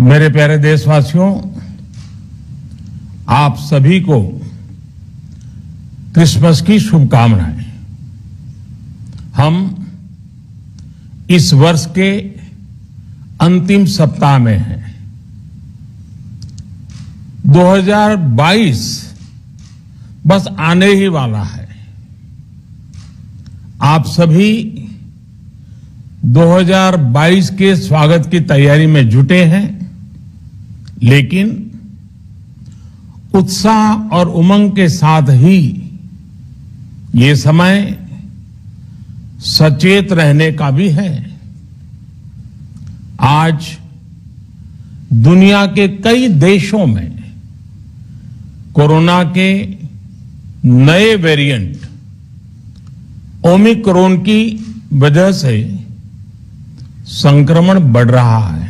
मेरे प्यारे देशवासियों, आप सभी को क्रिसमस की शुभकामनाएं। हम इस वर्ष के अंतिम सप्ताह में हैं। 2022 बस आने ही वाला है। आप सभी 2022 के स्वागत की तैयारी में जुटे हैं, लेकिन उत्साह और उमंग के साथ ही ये समय सचेत रहने का भी है। आज दुनिया के कई देशों में कोरोना के नए वेरिएंट ओमिक्रॉन की वजह से संक्रमण बढ़ रहा है।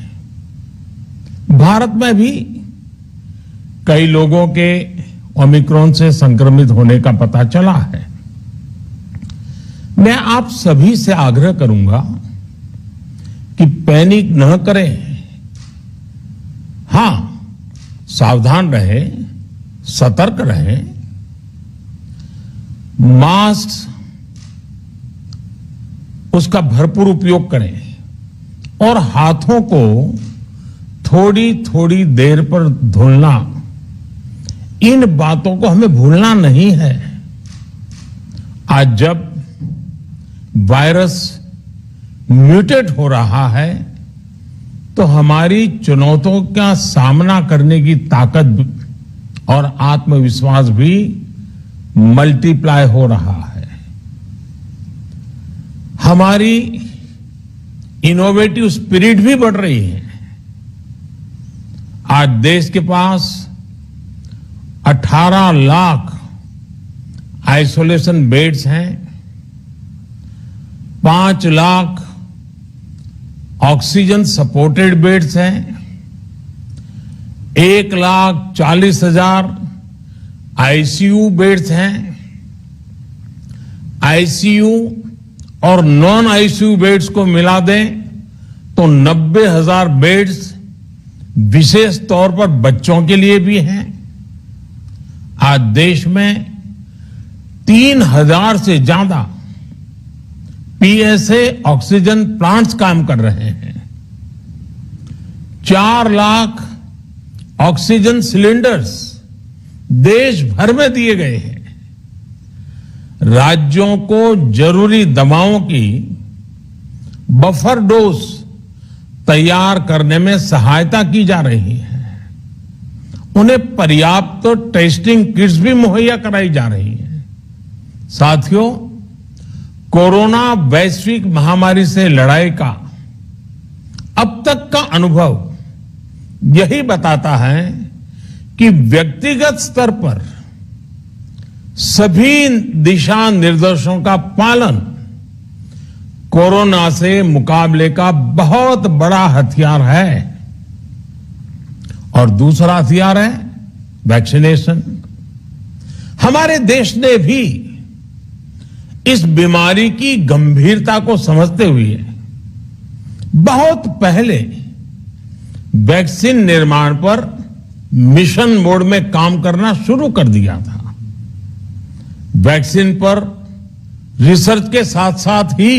भारत में भी कई लोगों के ओमिक्रॉन से संक्रमित होने का पता चला है। मैं आप सभी से आग्रह करूंगा कि पैनिक न करें। हां, सावधान रहें, सतर्क रहें, मास्क उसका भरपूर उपयोग करें और हाथों को थोड़ी थोड़ी देर पर धुलना, इन बातों को हमें भूलना नहीं है। आज जब वायरस म्यूटेट हो रहा है तो हमारी चुनौतियों का सामना करने की ताकत और आत्मविश्वास भी मल्टीप्लाई हो रहा है। हमारी इनोवेटिव स्पिरिट भी बढ़ रही है। आज देश के पास 18 लाख आइसोलेशन बेड्स हैं, 5 लाख ऑक्सीजन सपोर्टेड बेड्स हैं, 1,40,000 आईसीयू बेड्स हैं। आईसीयू और नॉन आईसीयू बेड्स को मिला दें तो 90,000 बेड्स विशेष तौर पर बच्चों के लिए भी हैं। आज देश में 3,000 से ज्यादा पीएसए ऑक्सीजन प्लांट्स काम कर रहे हैं। 4 लाख ऑक्सीजन सिलेंडर्स देश भर में दिए गए हैं। राज्यों को जरूरी दवाओं की बफर डोज तैयार करने में सहायता की जा रही है। उन्हें पर्याप्त टेस्टिंग किट्स भी मुहैया कराई जा रही है। साथियों, कोरोना वैश्विक महामारी से लड़ाई का अब तक का अनुभव यही बताता है कि व्यक्तिगत स्तर पर सभी दिशा निर्देशों का पालन कोरोना से मुकाबले का बहुत बड़ा हथियार है। और दूसरा हथियार है वैक्सीनेशन। हमारे देश ने भी इस बीमारी की गंभीरता को समझते हुए बहुत पहले वैक्सीन निर्माण पर मिशन मोड में काम करना शुरू कर दिया था। वैक्सीन पर रिसर्च के साथ साथ ही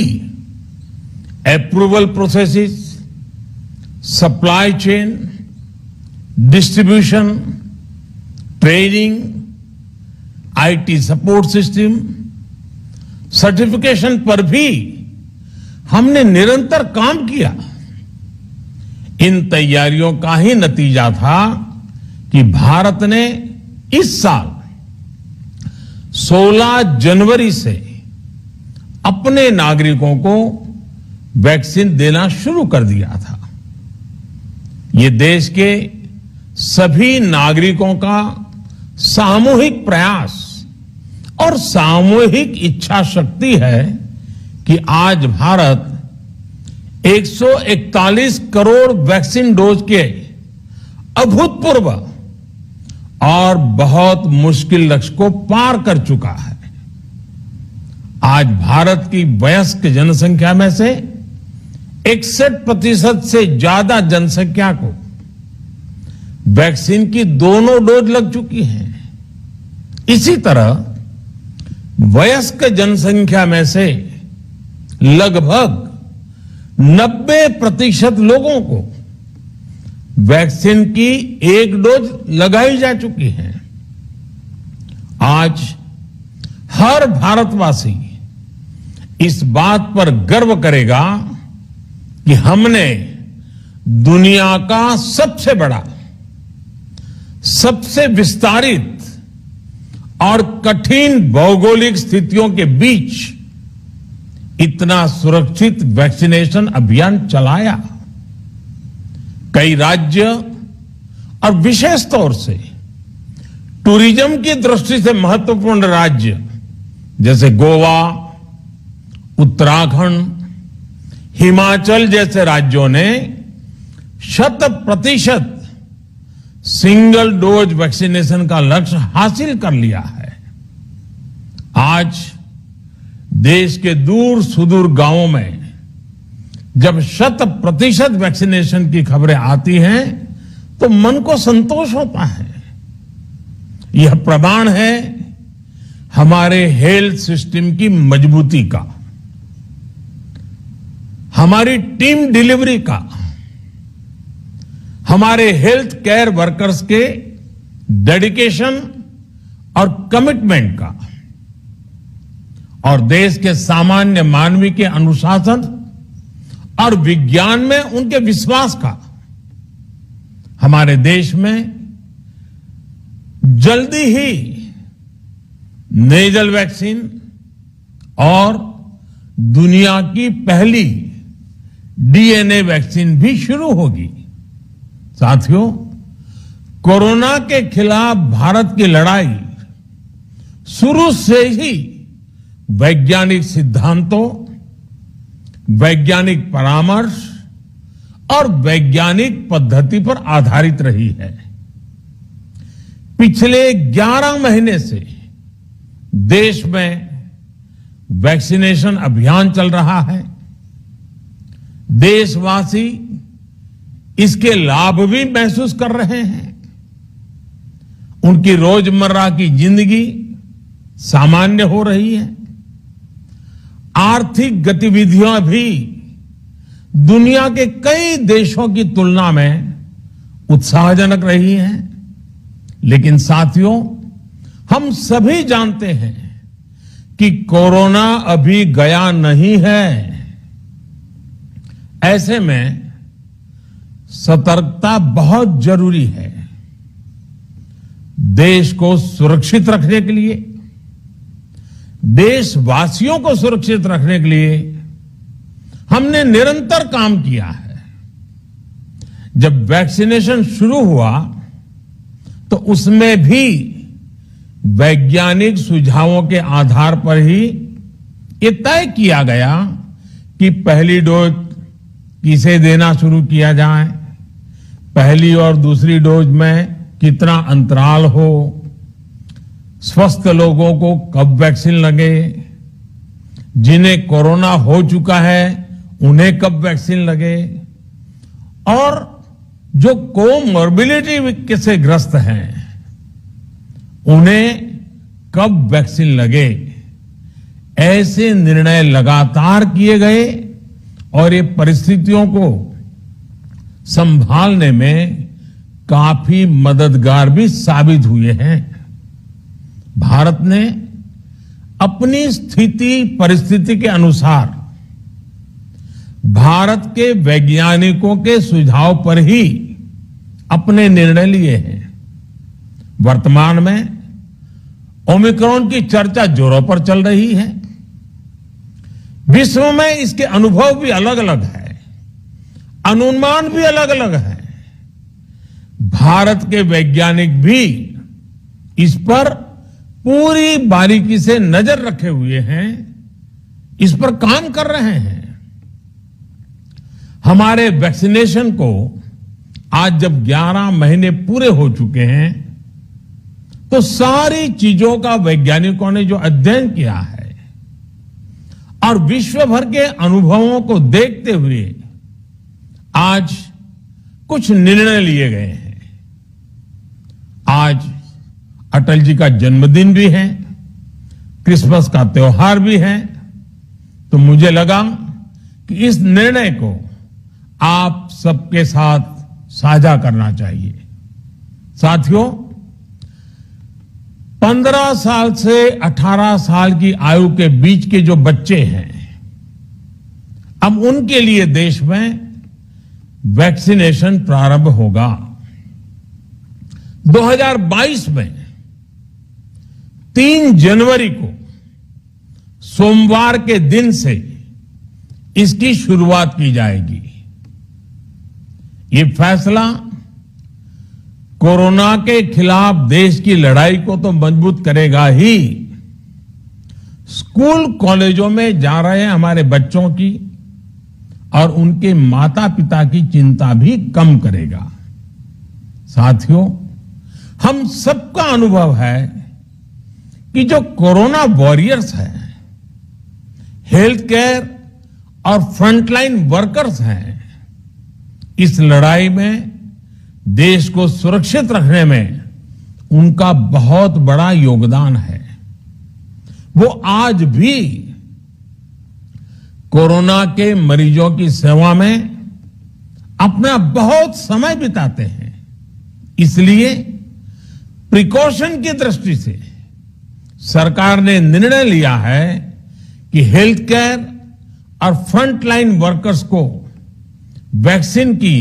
approval processes, supply chain, distribution, training, IT support system, certification पर भी हमने निरंतर काम किया। इन तैयारियों का ही नतीजा था कि भारत ने इस साल 16 जनवरी से अपने नागरिकों को वैक्सीन देना शुरू कर दिया था। ये देश के सभी नागरिकों का सामूहिक प्रयास और सामूहिक इच्छा शक्ति है कि आज भारत 141 करोड़ वैक्सीन डोज के अभूतपूर्व और बहुत मुश्किल लक्ष्य को पार कर चुका है। आज भारत की वयस्क जनसंख्या में से 61% से ज्यादा जनसंख्या को वैक्सीन की दोनों डोज लग चुकी हैं। इसी तरह वयस्क जनसंख्या में से लगभग 90% लोगों को वैक्सीन की एक डोज लगाई जा चुकी है। आज हर भारतवासी इस बात पर गर्व करेगा कि हमने दुनिया का सबसे बड़ा, सबसे विस्तारित और कठिन भौगोलिक स्थितियों के बीच इतना सुरक्षित वैक्सीनेशन अभियान चलाया। कई राज्य और विशेष तौर से टूरिज्म की दृष्टि से महत्वपूर्ण राज्य जैसे गोवा, उत्तराखंड, हिमाचल जैसे राज्यों ने 100% सिंगल डोज वैक्सीनेशन का लक्ष्य हासिल कर लिया है। आज देश के दूर सुदूर गांवों में जब 100% वैक्सीनेशन की खबरें आती हैं तो मन को संतोष होता है। यह प्रमाण है हमारे हेल्थ सिस्टम की मजबूती का, हमारी टीम डिलीवरी का, हमारे हेल्थ केयर वर्कर्स के डेडिकेशन और कमिटमेंट का, और देश के सामान्य मानवी के अनुशासन और विज्ञान में उनके विश्वास का। हमारे देश में जल्दी ही नेजल वैक्सीन और दुनिया की पहली डीएनए वैक्सीन भी शुरू होगी। साथियों, कोरोना के खिलाफ भारत की लड़ाई शुरू से ही वैज्ञानिक सिद्धांतों, वैज्ञानिक परामर्श और वैज्ञानिक पद्धति पर आधारित रही है। पिछले 11 महीने से देश में वैक्सीनेशन अभियान चल रहा है। देशवासी इसके लाभ भी महसूस कर रहे हैं। उनकी रोजमर्रा की जिंदगी सामान्य हो रही है। आर्थिक गतिविधियां भी दुनिया के कई देशों की तुलना में उत्साहजनक रही हैं। लेकिन साथियों, हम सभी जानते हैं कि कोरोना अभी गया नहीं है। ऐसे में सतर्कता बहुत जरूरी है। देश को सुरक्षित रखने के लिए, देशवासियों को सुरक्षित रखने के लिए हमने निरंतर काम किया है। जब वैक्सीनेशन शुरू हुआ तो उसमें भी वैज्ञानिक सुझावों के आधार पर ही ये तय किया गया कि पहली डोज किसे देना शुरू किया जाए, पहली और दूसरी डोज में कितना अंतराल हो, स्वस्थ लोगों को कब वैक्सीन लगे, जिन्हें कोरोना हो चुका है उन्हें कब वैक्सीन लगे, और जो कोमॉर्बिडिटी से ग्रस्त हैं उन्हें कब वैक्सीन लगे। ऐसे निर्णय लगातार किए गए और ये परिस्थितियों को संभालने में काफी मददगार भी साबित हुए हैं। भारत ने अपनी स्थिति परिस्थिति के अनुसार भारत के वैज्ञानिकों के सुझाव पर ही अपने निर्णय लिए हैं। वर्तमान में ओमिक्रॉन की चर्चा जोरों पर चल रही है। विश्व में इसके अनुभव भी अलग अलग है, अनुमान भी अलग अलग है। भारत के वैज्ञानिक भी इस पर पूरी बारीकी से नजर रखे हुए हैं, इस पर काम कर रहे हैं। हमारे वैक्सीनेशन को आज जब 11 महीने पूरे हो चुके हैं तो सारी चीजों का वैज्ञानिकों ने जो अध्ययन किया है और विश्व भर के अनुभवों को देखते हुए आज कुछ निर्णय लिए गए हैं। आज अटल जी का जन्मदिन भी है, क्रिसमस का त्योहार भी है, तो मुझे लगा कि इस निर्णय को आप सबके साथ साझा करना चाहिए। साथियों, 15 साल से 18 साल की आयु के बीच के जो बच्चे हैं, अब उनके लिए देश में वैक्सीनेशन प्रारंभ होगा। 2022 में 3 जनवरी को सोमवार के दिन से इसकी शुरुआत की जाएगी। ये फैसला कोरोना के खिलाफ देश की लड़ाई को तो मजबूत करेगा ही, स्कूल कॉलेजों में जा रहे हमारे बच्चों की और उनके माता पिता की चिंता भी कम करेगा। साथियों, हम सबका अनुभव है कि जो कोरोना वॉरियर्स हैं, हेल्थ केयर और फ्रंटलाइन वर्कर्स हैं, इस लड़ाई में देश को सुरक्षित रखने में उनका बहुत बड़ा योगदान है। वो आज भी कोरोना के मरीजों की सेवा में अपना बहुत समय बिताते हैं। इसलिए प्रिकॉशन की दृष्टि से सरकार ने निर्णय लिया है कि हेल्थ केयर और फ्रंटलाइन वर्कर्स को वैक्सीन की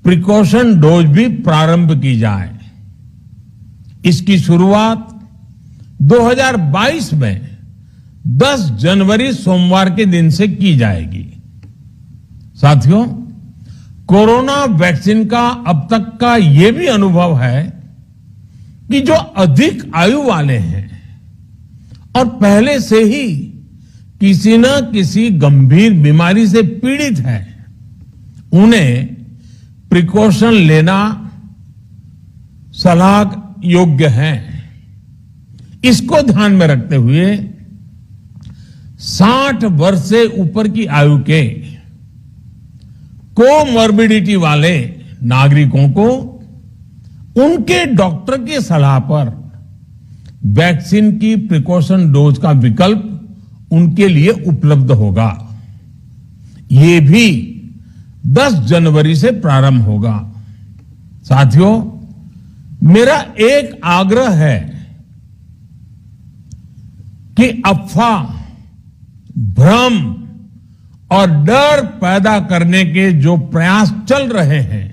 प्रिकॉशन डोज भी प्रारंभ की जाए। इसकी शुरुआत 2022 में 10 जनवरी सोमवार के दिन से की जाएगी। साथियों, कोरोना वैक्सीन का अब तक का यह भी अनुभव है कि जो अधिक आयु वाले हैं और पहले से ही किसी न किसी गंभीर बीमारी से पीड़ित हैं, उन्हें प्रिकॉशन लेना सलाह योग्य है। इसको ध्यान में रखते हुए 60 वर्ष से ऊपर की आयु के कोमॉर्बिडिटी वाले नागरिकों को उनके डॉक्टर की सलाह पर वैक्सीन की प्रिकॉशन डोज का विकल्प उनके लिए उपलब्ध होगा। ये भी 10 जनवरी से प्रारंभ होगा। साथियों, मेरा एक आग्रह है कि अफवाह, भ्रम और डर पैदा करने के जो प्रयास चल रहे हैं,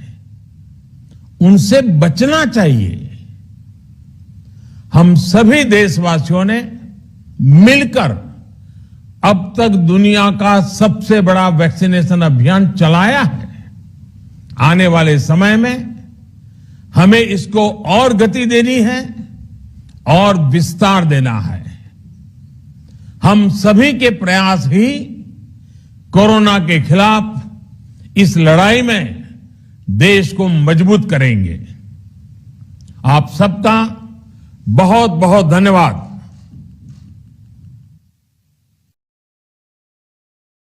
उनसे बचना चाहिए। हम सभी देशवासियों ने मिलकर अब तक दुनिया का सबसे बड़ा वैक्सीनेशन अभियान चलाया है। आने वाले समय में हमें इसको और गति देनी है और विस्तार देना है। हम सभी के प्रयास ही कोरोना के खिलाफ इस लड़ाई में देश को मजबूत करेंगे। आप सबका बहुत बहुत धन्यवाद।